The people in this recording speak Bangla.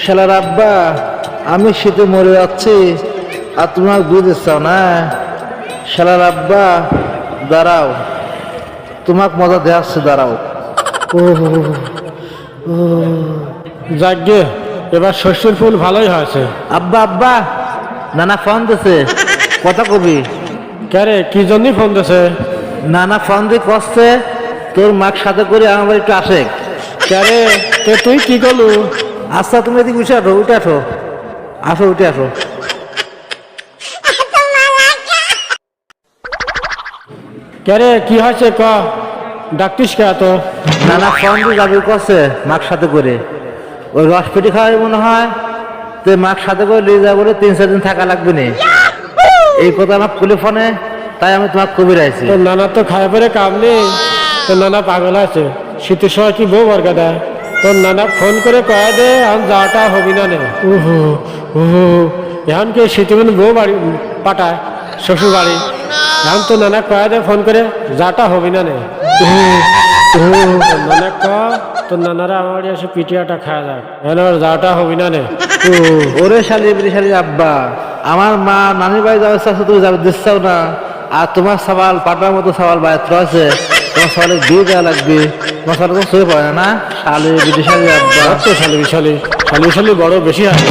শালার আব্বা, আমি শীতে মরে যাচ্ছি আর তোমার দুধ দিচ্ছ না। শালার আব্বা দাঁড়াও, তোমাকে মজা দেখাচ্ছে, দাঁড়াও। যাগ্গে, এবার শস্যের ফুল ভালোই হয়েছে। আব্বা আব্বা, নানা ফোন দিছে, কথা কবি। ক্যারে কি জন্যই ফোন দিছে? নানা ফোন দিয়ে কষছে তোর মাক সাথে করে আমার বাড়ি একটু আসে। ক্যারে তুই কি করলু? আচ্ছা তুমি এদিকে উঠে আসো, উঠে আসো, আসো উঠে আসো। ক্যারে কি হয়েছে ক, ডাকতিস কে তো? নানা ফোন দিয়ে যাবি করছে মাক সাথে করে, ওই রস পেটি খাওয়াই মনে হয়, তো মাক সাথে করে নিয়ে যাবো বলে 3-4 দিন থাকা লাগবে না, এই কথা আমার খুলে ফোনে, তাই আমি তোমাকে কবির আইছি। তোর নানা তো খায় পরে কাম নেই, তোর নানা পাগল আছে। শীতের সময় কি বউ বর্গা দেয়? তোর নানা ফোন করে কয়া দে আমি যাওয়াটা হবি না নে। এখন কি শীতে মানে বউ বাড়ি পাঠায় শ্বশুর বাড়ি, এখন তোর নানা কয়া দে ফোন করে যাটা হবি না নে। তোর নানা ক তোর নানারা আমার বাড়ি এসে পিটিয়াটা খাওয়া যাক, এখন আর যাওয়াটা হবি না নে। ওরে শালি শালি আব্বা, আমার মা নানির বাড়ি যাওয়ার ইচ্ছা আছে, তুমি যাবে দিচ্ছাও না, আর তোমার সওয়াল পাটার মতো সওয়াল বাইরে রয়েছে, তোমার সওয়ালে দিয়ে দেওয়া লাগবে, তোমার সওয়াল তো সয়ে পড়ে না। শালি বিশালি আব্বা, শালি বিশালি বড় বেশি আছে।